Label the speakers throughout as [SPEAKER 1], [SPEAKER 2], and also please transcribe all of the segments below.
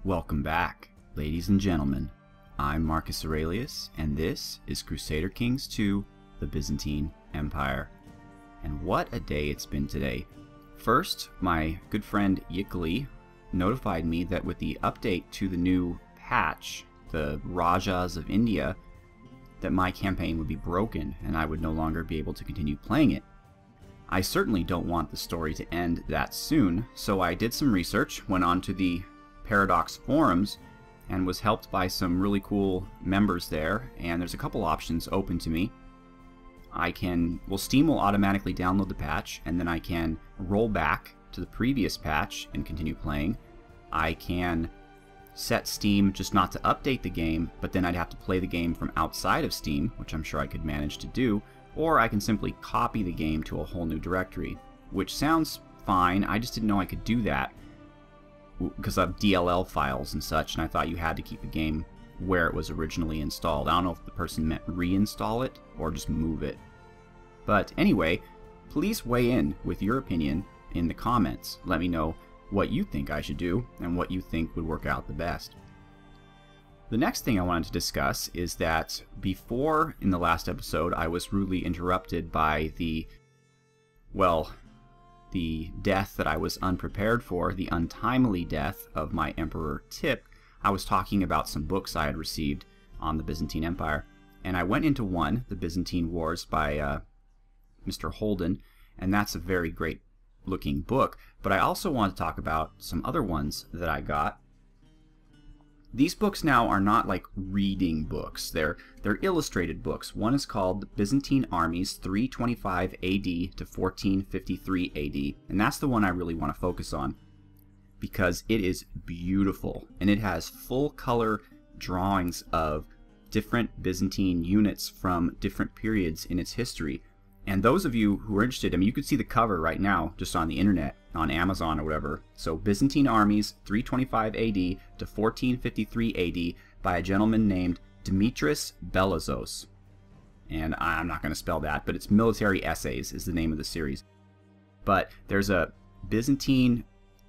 [SPEAKER 1] Welcome back, ladies and gentlemen. I'm Marcus Aurelius, and this is Crusader Kings 2, the Byzantine Empire. And what a day it's been today. First, my good friend Yikli notified me that with the update to the new patch, the Rajas of India, that my campaign would be broken and I would no longer be able to continue playing it. I certainly don't want the story to end that soon, so I did some research, went on to the Paradox forums, and was helped by some really cool members there, and there's a couple options open to me. Steam will automatically download the patch, and then I can roll back to the previous patch and continue playing. I can set Steam just not to update the game, but then I'd have to play the game from outside of Steam, which I'm sure I could manage to do, or I can simply copy the game to a whole new directory, which sounds fine. I just didn't know I could do that because of DLL files and such, and I thought you had to keep the game where it was originally installed. I don't know if the person meant reinstall it or just move it. But anyway, please weigh in with your opinion in the comments. Let me know what you think I should do and what you think would work out the best. The next thing I wanted to discuss is that before, in the last episode, I was rudely interrupted by the death that I was unprepared for, the untimely death of my Emperor Tip. I was talking about some books I had received on the Byzantine Empire, and I went into one, The Byzantine Wars by Mr. Holden, and that's a very great looking book, but I also want to talk about some other ones that I got. These books now are not like reading books. They're illustrated books. One is called The Byzantine Armies 325 AD to 1453 AD, and that's the one I really want to focus on because it is beautiful, and it has full color drawings of different Byzantine units from different periods in its history. And those of you who are interested, I mean, you could see the cover right now just on the internet, on Amazon or whatever. So Byzantine Armies 325 AD to 1453 AD by a gentleman named Dimitris Belazos. And I'm not going to spell that, but it's Military Essays is the name of the series. But there's a Byzantine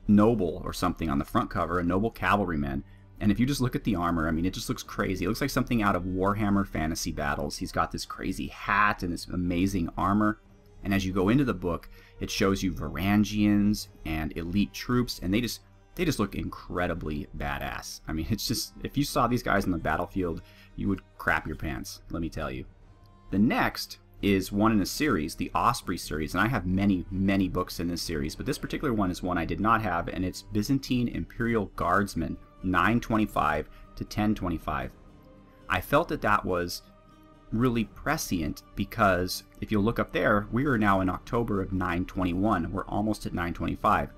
[SPEAKER 1] noble or something on the front cover, a noble cavalryman. And if you just look at the armor, I mean, it just looks crazy. It looks like something out of Warhammer Fantasy Battles. He's got this crazy hat and this amazing armor. And as you go into the book, it shows you Varangians and elite troops, and they just look incredibly badass. I mean, it's just, if you saw these guys on the battlefield, you would crap your pants, let me tell you. The next is one in a series, the Osprey series, and I have many, many books in this series, but this particular one is one I did not have, and it's Byzantine Imperial Guardsmen 925 to 1025. I felt that that was really prescient because if you look up there, we are now in October of 921. We're almost at 925.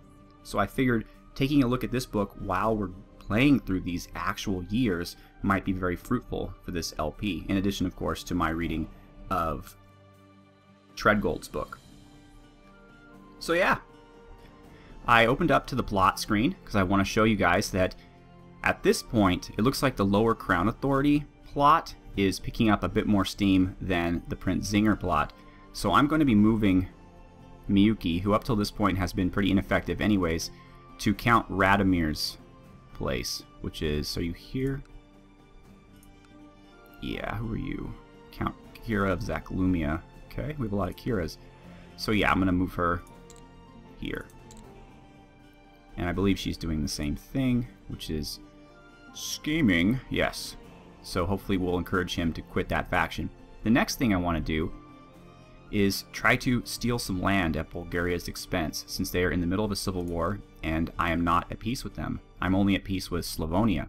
[SPEAKER 1] So I figured taking a look at this book while we're playing through these actual years might be very fruitful for this LP, in addition, of course, to my reading of Treadgold's book. So yeah, I opened up to the plot screen because I want to show you guys that at this point, it looks like the Lower Crown Authority plot is picking up a bit more steam than the Prince Zinger plot. So I'm going to be moving Miyuki, who up till this point has been pretty ineffective anyways, to Count Radomir's place, which is, are you here? Yeah, who are you? Count Kira of Zaklumia. Okay, we have a lot of Kiras. So yeah, I'm going to move her here. And I believe she's doing the same thing, which is scheming, yes. So hopefully we'll encourage him to quit that faction. The next thing I want to do is try to steal some land at Bulgaria's expense, since they are in the middle of a civil war, and I am not at peace with them. I'm only at peace with Slavonia.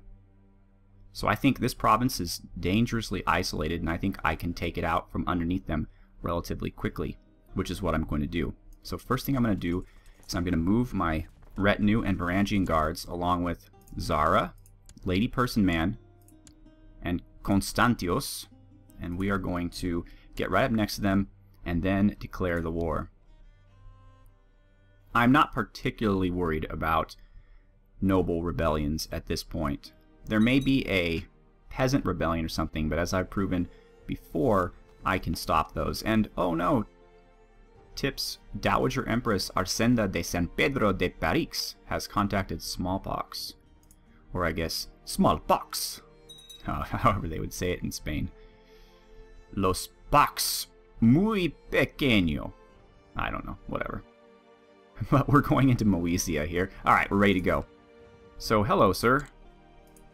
[SPEAKER 1] So I think this province is dangerously isolated, and I think I can take it out from underneath them relatively quickly, which is what I'm going to do. So first thing I'm going to do is I'm going to move my retinue and Varangian guards along with Zara, Lady Person Man, and Konstantios, and we are going to get right up next to them and then declare the war. I'm not particularly worried about noble rebellions at this point. There may be a peasant rebellion or something, but as I've proven before, I can stop those. And oh no, Tip's Dowager Empress Arsenda de San Pedro de Parix has contacted smallpox. Or I guess, smallpox. However they would say it in Spain. Los pox muy pequeño. I don't know, whatever. But we're going into Moesia here. Alright, we're ready to go. So, hello, sir.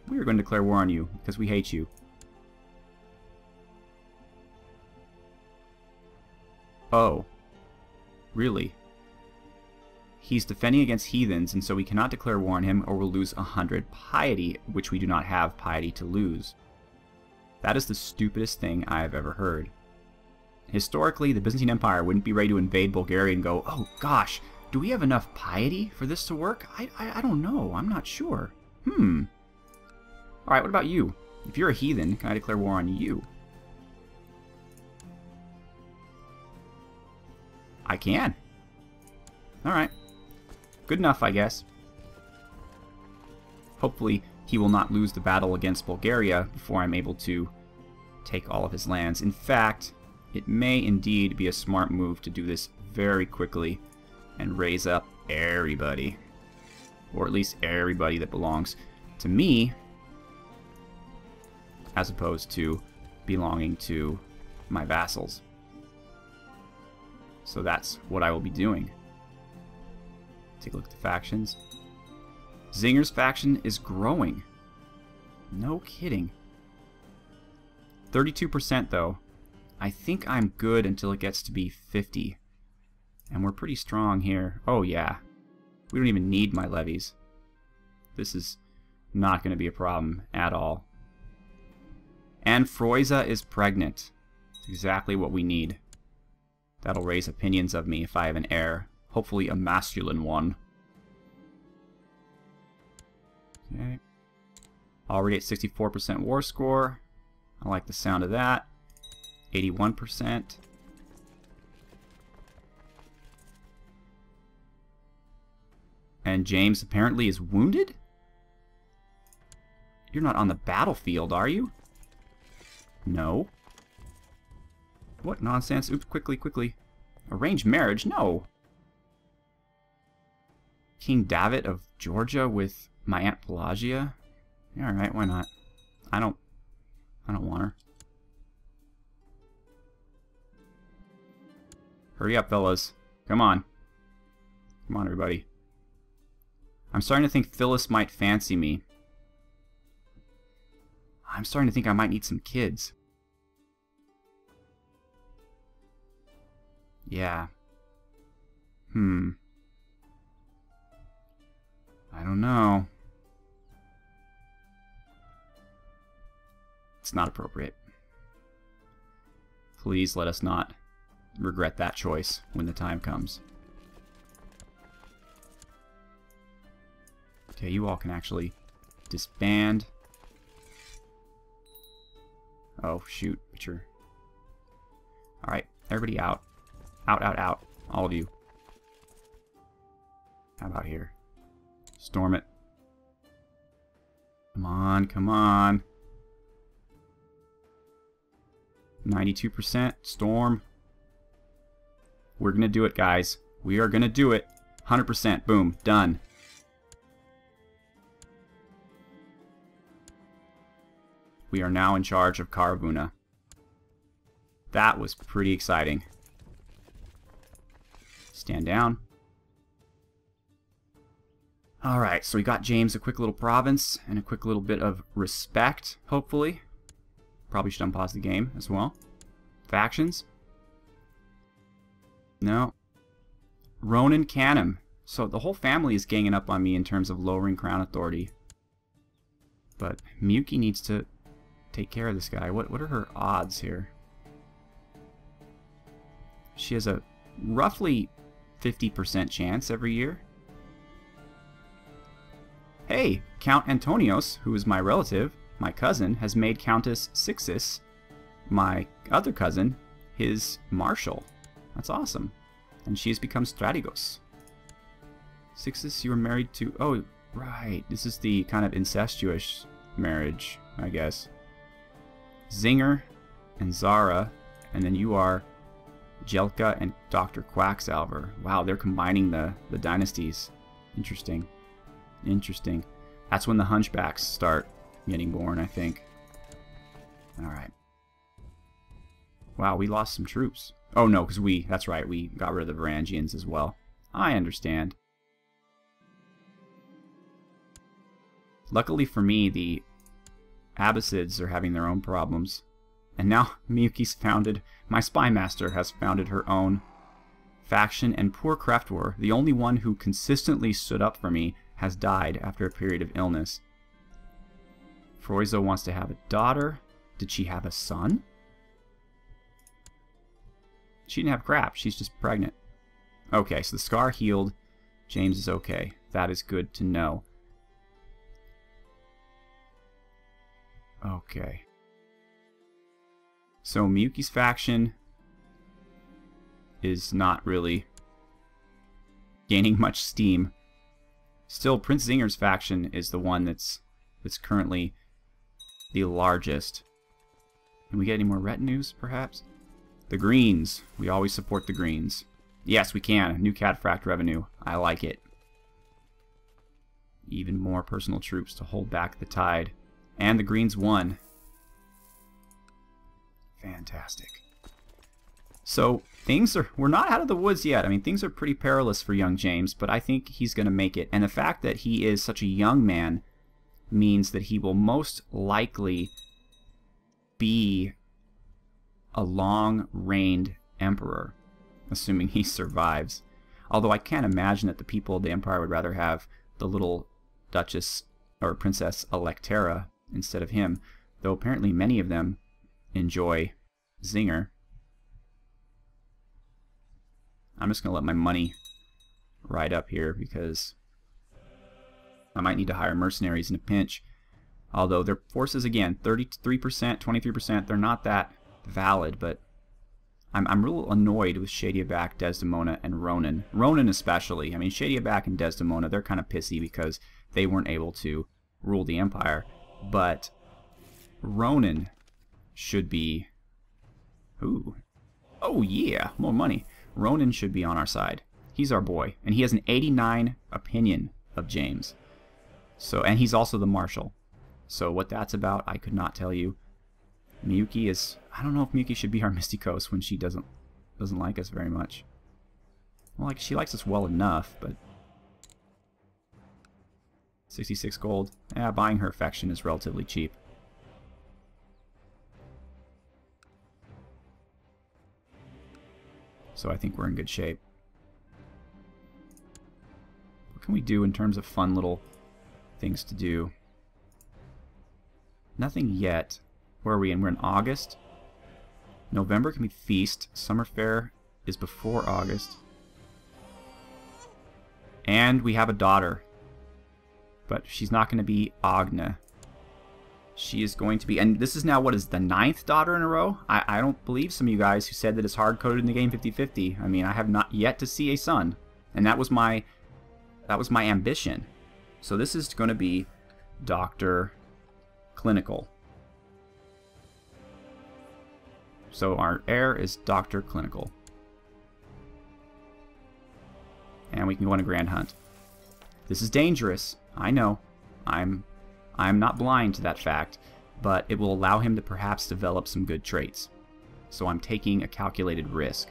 [SPEAKER 1] We are going to declare war on you, because we hate you. Oh. Really? He's defending against heathens, and so we cannot declare war on him, or we'll lose 100 piety, which we do not have piety to lose. That is the stupidest thing I have ever heard. Historically, the Byzantine Empire wouldn't be ready to invade Bulgaria and go, oh gosh, do we have enough piety for this to work? I don't know. I'm not sure. Alright, what about you? If you're a heathen, can I declare war on you? I can. Alright. Good enough, I guess. Hopefully, he will not lose the battle against Bulgaria before I'm able to take all of his lands. In fact, it may indeed be a smart move to do this very quickly and raise up everybody. Or at least everybody that belongs to me, as opposed to belonging to my vassals. So that's what I will be doing. Take a look at the factions. Zinger's faction is growing. No kidding. 32% though. I think I'm good until it gets to be 50. And we're pretty strong here. Oh yeah. We don't even need my levies. This is not going to be a problem at all. And Freuza is pregnant. It's exactly what we need. That'll raise opinions of me if I have an heir. Hopefully a masculine one. Okay. Already at 64% war score. I like the sound of that. 81%. And James apparently is wounded? You're not on the battlefield, are you? No. What nonsense? Oops, quickly, quickly. Arranged marriage? No. King David of Georgia with my Aunt Pelagia? Yeah, alright, why not? I don't want her. Hurry up, fellas. Come on. Come on, everybody. I'm starting to think Phyllis might fancy me. I'm starting to think I might need some kids. Yeah. I don't know. It's not appropriate. Please let us not regret that choice when the time comes. Okay, you all can actually disband. Oh, shoot. But you're... Alright, everybody out. Out, out, out. All of you. How about here? Storm it. Come on, come on. 92%. Storm. We're going to do it, guys. We are going to do it. 100%. Boom. Done. We are now in charge of Karavuna. That was pretty exciting. Stand down. Alright, so we got James a quick little province and a quick little bit of respect, hopefully. Probably should unpause the game as well. Factions. No. Ronan Canham. So the whole family is ganging up on me in terms of lowering crown authority. But Miyuki needs to take care of this guy. What are her odds here? She has a roughly 50% chance every year. Hey, Count Antonios, who is my relative, my cousin, has made Countess Sixis, my other cousin, his marshal. That's awesome. And she has become Strategos. Sixis, you were married to... Oh, right. This is the kind of incestuous marriage, I guess. Zinger and Zara, and then you are Jelka and Dr. Quacksalver. Wow, they're combining the dynasties. Interesting. Interesting. That's when the hunchbacks start getting born, I think. Alright. Wow, we lost some troops. Oh no, because that's right, we got rid of the Varangians as well. I understand. Luckily for me, the Abbasids are having their own problems. And now Miyuki's my spy master has founded her own faction, and poor Kraftwar, the only one who consistently stood up for me, has died after a period of illness. Freuzo wants to have a daughter. Did she have a son? She didn't have crap, she's just pregnant. Okay, so the scar healed. James is okay. That is good to know. Okay. So Miyuki's faction is not really gaining much steam. Still, Prince Zinger's faction is the one that's currently the largest. Can we get any more retinues, perhaps? The Greens. We always support the Greens. Yes, we can. New Cadfract revenue. I like it. Even more personal troops to hold back the tide. And the Greens won. Fantastic. So, we're not out of the woods yet. I mean, things are pretty perilous for young James, but I think he's going to make it. And the fact that he is such a young man means that he will most likely be a long-reigned emperor, assuming he survives. Although I can't imagine that the people of the empire would rather have the little Duchess or Princess Electera instead of him, though apparently many of them enjoy Zinger. I'm just going to let my money ride up here because I might need to hire mercenaries in a pinch. Although their forces, again, 33%, 23%, they're not that valid, but I'm real annoyed with Shadiabak, Desdemona, and Ronan. Ronan especially. I mean, Shadiabak and Desdemona, they're kind of pissy because they weren't able to rule the empire. But Ronan should be... Ooh. Oh yeah, more money. Ronan should be on our side. He's our boy. And he has an 89 opinion of James. So, and he's also the Marshal. So what that's about, I could not tell you. Miyuki is... I don't know if Miyuki should be our Mysticos when she doesn't like us very much. Well, like, she likes us well enough, but... 66 gold. Yeah, buying her affection is relatively cheap. So I think we're in good shape. What can we do in terms of fun little things to do? Nothing yet. Where are we in? We're in August. November can be Feast. Summer Fair is before August. And we have a daughter. But she's not going to be Agna. She is going to be... And this is now, what is the 9th daughter in a row? I don't believe some of you guys who said that it's hard-coded in the game 50-50. I mean, I have not yet to see a son. And that was my ambition. So this is going to be Dr. Clinical. So our heir is Dr. Clinical. And we can go on a grand hunt. This is dangerous. I know. I'm not blind to that fact, but it will allow him to perhaps develop some good traits. So I'm taking a calculated risk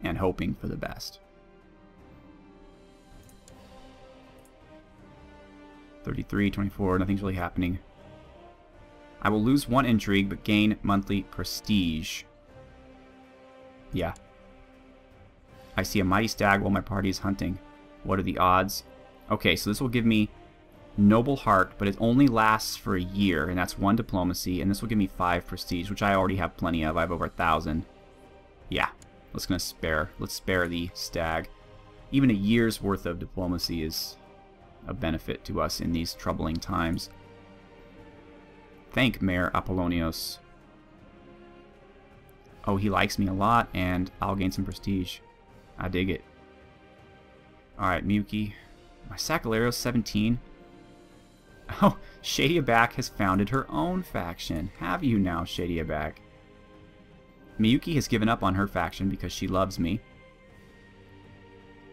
[SPEAKER 1] and hoping for the best. 33, 24, nothing's really happening. I will lose 1 intrigue, but gain monthly prestige. Yeah. I see a mighty stag while my party is hunting. What are the odds? Okay, so this will give me Noble Heart, but it only lasts for a year, and that's 1 diplomacy, and this will give me 5 prestige, which I already have plenty of. I have over 1,000. Yeah, let's spare the stag. Even a year's worth of diplomacy is a benefit to us in these troubling times. Thank Mayor Apollonios. Oh, he likes me a lot, and I'll gain some prestige. I dig it. Alright, Miyuki. My Sacalero's 17. Oh, Shadiabak has founded her own faction. Have you now, Shadiabak? Miyuki has given up on her faction because she loves me.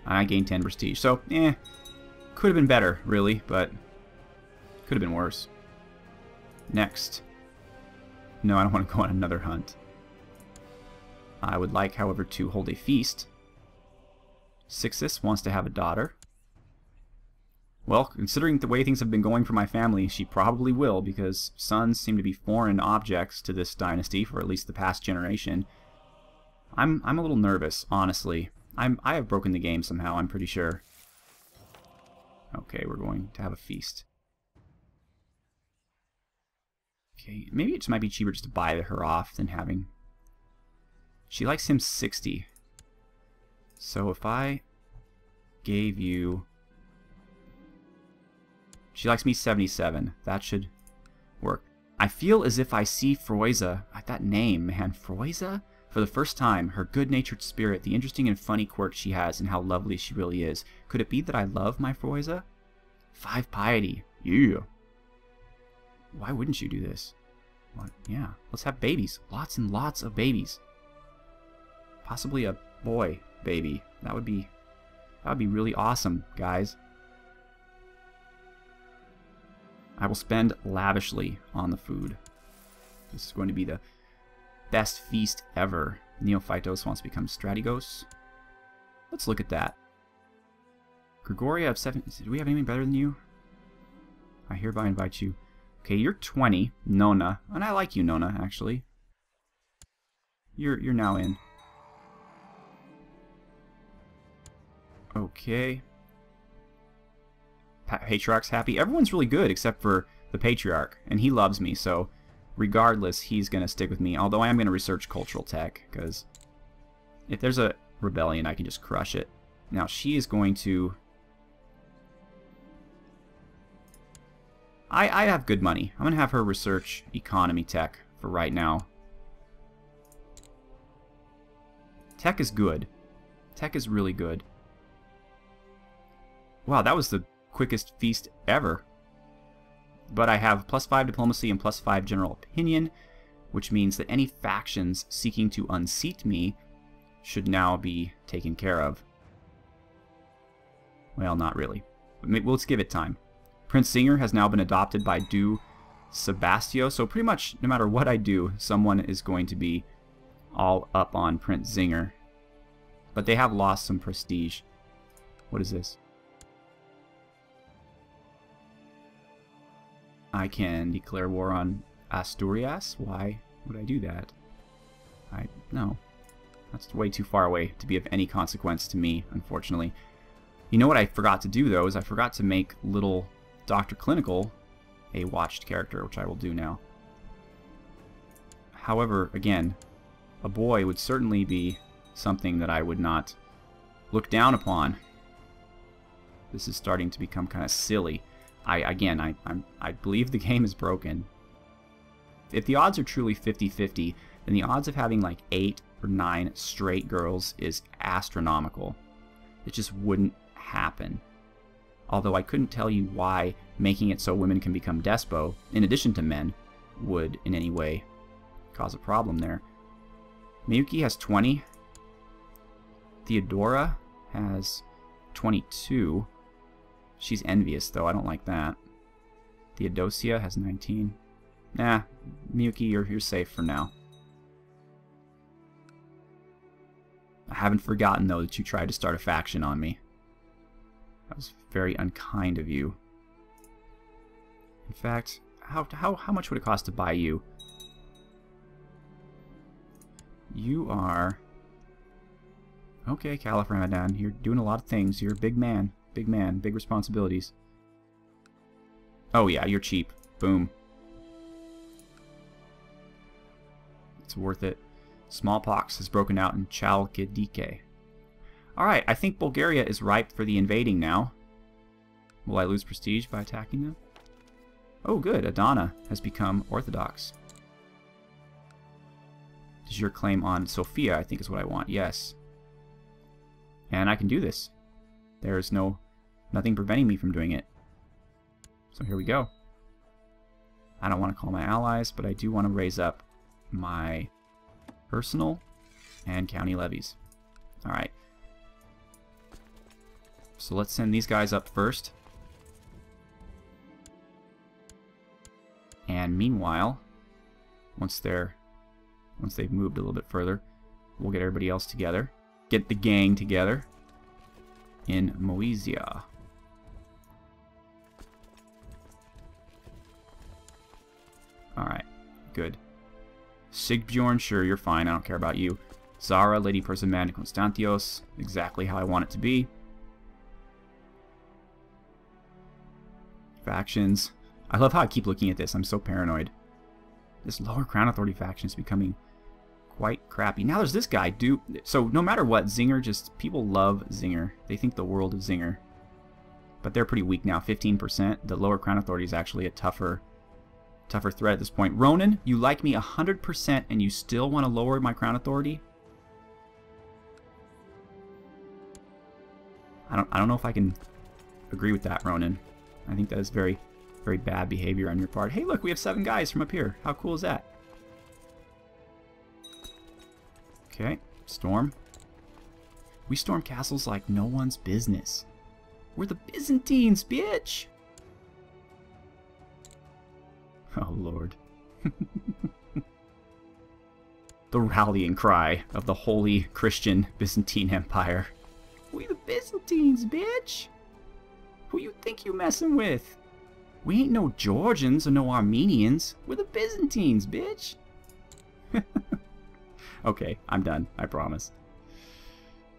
[SPEAKER 1] I gained 10 prestige, so, Could have been better, really, but could have been worse. Next. No, I don't want to go on another hunt. I would like, however, to hold a feast. Sixus wants to have a daughter. Well, considering the way things have been going for my family, she probably will, because sons seem to be foreign objects to this dynasty for at least the past generation. I'm a little nervous, honestly. I have broken the game somehow, I'm pretty sure. Okay, we're going to have a feast. Okay, maybe it just might be cheaper just to buy her off than having... She likes him 60. So if I gave you... She likes me 77. That should work. I feel as if I see Froiza, that name, man, Froiza? For the first time, her good-natured spirit, the interesting and funny quirks she has, and how lovely she really is. Could it be that I love my Froiza? 5 piety. Yeah. Why wouldn't you do this? What? Yeah. Let's have babies. Lots and lots of babies. Possibly a boy baby. That would be really awesome, guys. I will spend lavishly on the food. This is going to be the best feast ever. Neophytos wants to become Strategos. Let's look at that. Gregoria of 7. Do we have anything better than you? I hereby invite you. Okay, you're 20, Nona, and I like you, Nona, actually. You're now in. Okay. Patriarch's happy. Everyone's really good except for the Patriarch, and he loves me, so regardless, he's going to stick with me. Although I am going to research cultural tech, because if there's a rebellion, I can just crush it. Now, she is going to... I have good money. I'm going to have her research economy tech for right now. Tech is good. Tech is really good. Wow, that was the quickest feast ever. But I have +5 diplomacy and +5 general opinion, which means that any factions seeking to unseat me should now be taken care of. Well, not really. But let's give it time. Prince Singer has now been adopted by Du Sebastio, so pretty much no matter what I do, someone is going to be all up on Prince Singer. But they have lost some prestige. What is this? I can declare war on Asturias? Why would I do that? No. That's way too far away to be of any consequence to me, unfortunately. You know what I forgot to do, though, is I forgot to make little Dr. Clinical a watched character, which I will do now. However, again, a boy would certainly be something that I would not look down upon. This is starting to become kind of silly. I believe the game is broken. If the odds are truly 50-50, then the odds of having like 8 or 9 straight girls is astronomical. It just wouldn't happen. Although I couldn't tell you why making it so women can become despo, in addition to men, would in any way cause a problem there. Miyuki has 20. Theodora has 22. She's envious, though. I don't like that. Theodosia has 19. Nah, Miyuki, you're safe for now. I haven't forgotten, though, that you tried to start a faction on me. That was very unkind of you. In fact, how much would it cost to buy you? You are... Okay, Caliph Ramadan, you're doing a lot of things. You're a big man. Big man. Big responsibilities. Oh yeah, you're cheap. Boom. It's worth it. Smallpox has broken out in Chalkidike. Alright, I think Bulgaria is ripe for the invading now. Will I lose prestige by attacking them? Oh good, Adana has become Orthodox. Does your claim on Sophia, I think is what I want. Yes. And I can do this. There's nothing preventing me from doing it. So here we go. I don't want to call my allies, but I do want to raise up my personal and county levies. Alright. So let's send these guys up first. And meanwhile, once they've moved a little bit further, we'll get everybody else together. Get the gang together in Moesia. Alright, good. Sigbjorn, sure, you're fine. I don't care about you. Zara, Lady Persimmon, Constantios, exactly how I want it to be. Factions. I love how I keep looking at this. I'm so paranoid. This lower Crown Authority faction is becoming quite crappy. Now there's this guy, dude. So no matter what, Zinger people love Zinger. They think the world of Zinger. But they're pretty weak now, 15%. The lower Crown Authority is actually a tougher threat at this point. Ronan, you like me 100% and you still want to lower my Crown Authority? I don't know if I can agree with that, Ronan. I think that is very, very bad behavior on your part. Hey, look, we have 7 guys from up here. How cool is that? Okay, storm. We storm castles like no one's business. We're the Byzantines, bitch! Oh, Lord. The rallying cry of the holy Christian Byzantine Empire. We the Byzantines, bitch! Who you think you messing with? We ain't no Georgians or no Armenians. We're the Byzantines, bitch! Okay, I'm done. I promise.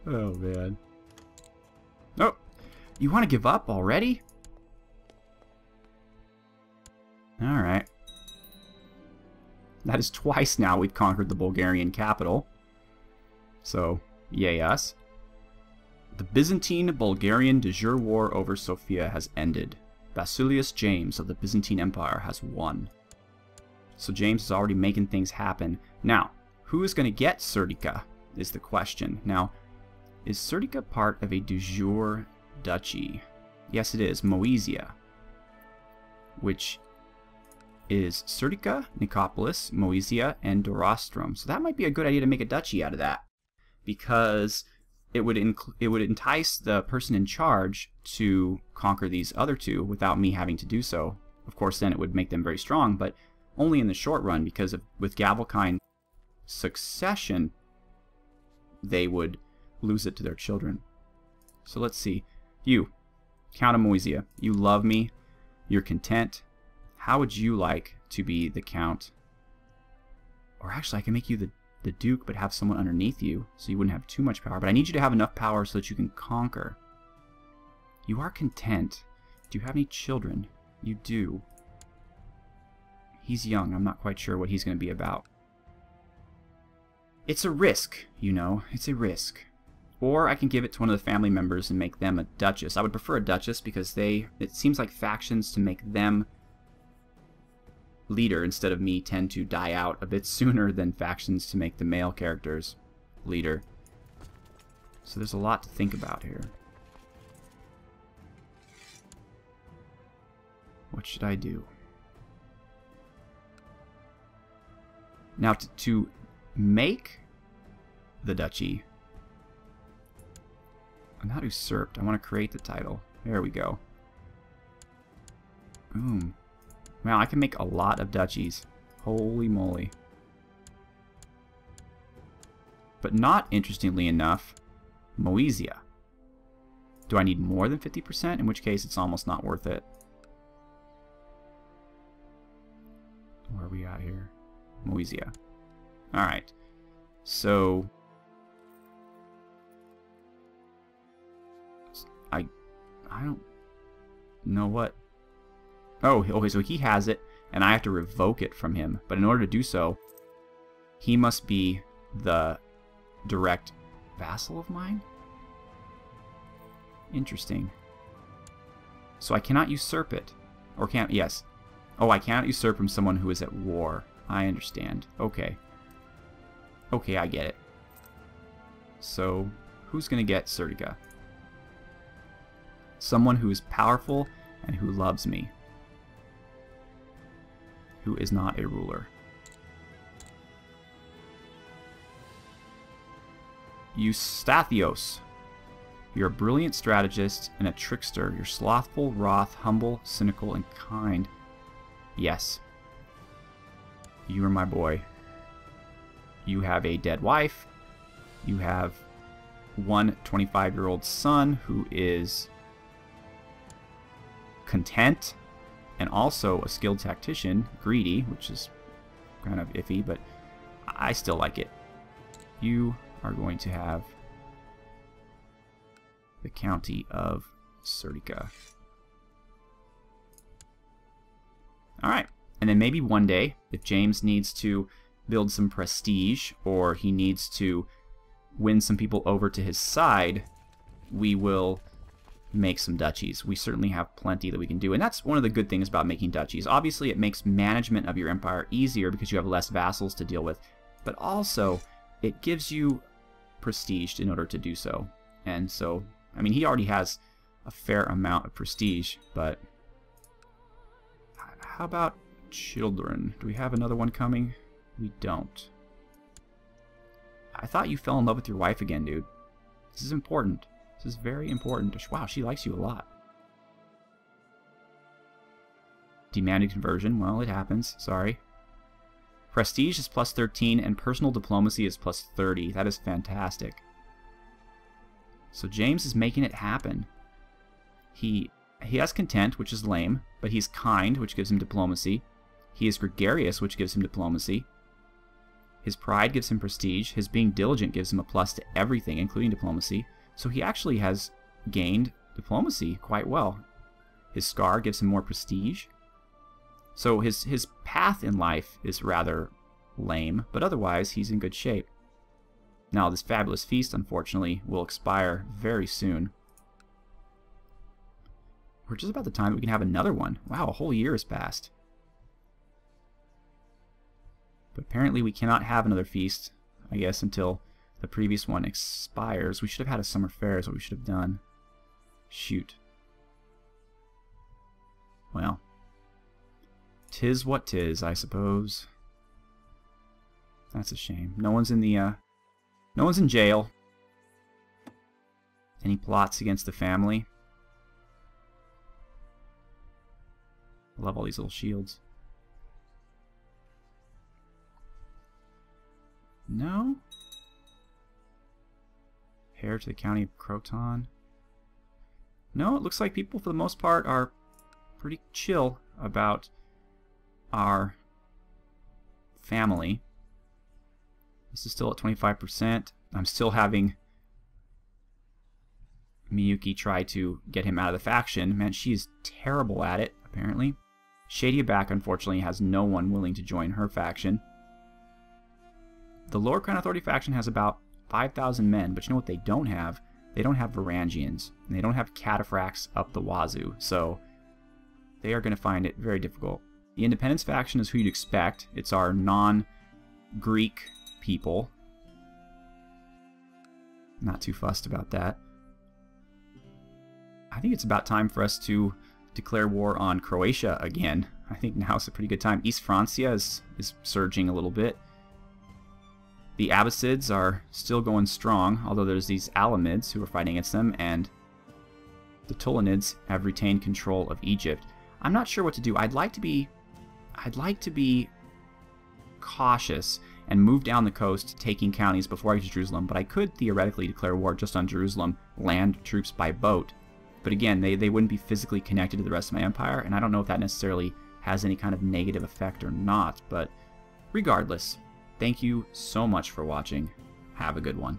[SPEAKER 1] Oh, man. Oh! You want to give up already? Alright. That is twice now we've conquered the Bulgarian capital. So, yay us. The Byzantine-Bulgarian de jure war over Sofia has ended. Basileus James of the Byzantine Empire has won. So James is already making things happen. Now, who is going to get Serdica is the question. Now, is Serdica part of a de jure duchy? Yes, it is. Moesia. Which is Serdica, Nicopolis, Moesia, and Dorostrum. So that might be a good idea to make a duchy out of that. Because it would entice the person in charge to conquer these other two without me having to do so. Of course, then it would make them very strong, but only in the short run, because with Gavelkind succession, they would lose it to their children. So let's see. You, Count of Moesia, you love me, you're content. How would you like to be the Count? Or actually, I can make you the Duke, but have someone underneath you, so you wouldn't have too much power. But I need you to have enough power so that you can conquer. You are content. Do you have any children? You do. He's young. I'm not quite sure what he's going to be about. It's a risk, you know. It's a risk. Or I can give it to one of the family members and make them a duchess. I would prefer a duchess because it seems like factions to make them leader instead of me tend to die out a bit sooner than factions to make the male characters leader. So there's a lot to think about here. What should I do? Now to make the duchy, I'm not usurped. I want to create the title. There we go. Boom. Wow, I can make a lot of duchies. Holy moly. But not, interestingly enough, Moesia. Do I need more than 50%? In which case, it's almost not worth it. Where are we at here? Moesia. Alright. So I don't know what. Oh, okay, so he has it, and I have to revoke it from him. But in order to do so, he must be the direct vassal of mine? Interesting. So I cannot usurp it. Or can't, yes. Oh, I cannot usurp from someone who is at war. I understand. Okay. Okay, I get it. So, who's going to get Serdica? Someone who is powerful and who loves me. Who is not a ruler. Eustathios. You're a brilliant strategist and a trickster. You're slothful, wroth, humble, cynical, and kind. Yes. You are my boy. You have a dead wife. You have one 25-year-old son who is content and also a skilled tactician, greedy, which is kind of iffy, but I still like it. You are going to have the county of Serdica. Alright, and then maybe one day, if James needs to build some prestige, or he needs to win some people over to his side, we will make some duchies. We certainly have plenty that we can do, and that's one of the good things about making duchies. Obviously, it makes management of your empire easier because you have less vassals to deal with, but also it gives you prestige in order to do so. And so, I mean, he already has a fair amount of prestige, but how about children? Do we have another one coming? We don't. I thought you fell in love with your wife again, dude. This is important. This is very important. Wow, she likes you a lot. Demanded conversion. Well, it happens. Sorry. Prestige is plus 13, and personal diplomacy is plus 30. That is fantastic. So James is making it happen. He has content, which is lame, but he's kind, which gives him diplomacy. He is gregarious, which gives him diplomacy. His pride gives him prestige. His being diligent gives him a plus to everything, including diplomacy. So he actually has gained diplomacy quite well. His scar gives him more prestige. So his path in life is rather lame, but otherwise he's in good shape. Now this fabulous feast, unfortunately, will expire very soon. We're just about the time that we can have another one. Wow, a whole year has passed. But apparently we cannot have another feast, I guess, until the previous one expires. We should have had a summer fair is what we should have done. Shoot. Well. 'Tis what 'tis, I suppose. That's a shame. No one's in the, no one's in jail. Any plots against the family? I love all these little shields. No? Heir to the county of Croton. No, it looks like people for the most part are pretty chill about our family. This is still at 25%. I'm still having Miyuki try to get him out of the faction. Man, she's terrible at it, apparently. Shady Abac, unfortunately, has no one willing to join her faction. The Lower Crown Authority faction has about 5,000 men, but you know what they don't have? They don't have Varangians, and they don't have cataphracts up the wazoo, so they are going to find it very difficult. The Independence faction is who you'd expect. It's our non-Greek people. Not too fussed about that. I think it's about time for us to declare war on Croatia again. I think now is a pretty good time. East Francia is surging a little bit. The Abbasids are still going strong, although there's these Alamids who are fighting against them, and the Tulanids have retained control of Egypt. I'm not sure what to do. I'd like to be cautious and move down the coast, taking counties before I get to Jerusalem, but I could theoretically declare war just on Jerusalem, land troops by boat. But again, they wouldn't be physically connected to the rest of my empire, and I don't know if that necessarily has any kind of negative effect or not, but regardless, thank you so much for watching. Have a good one.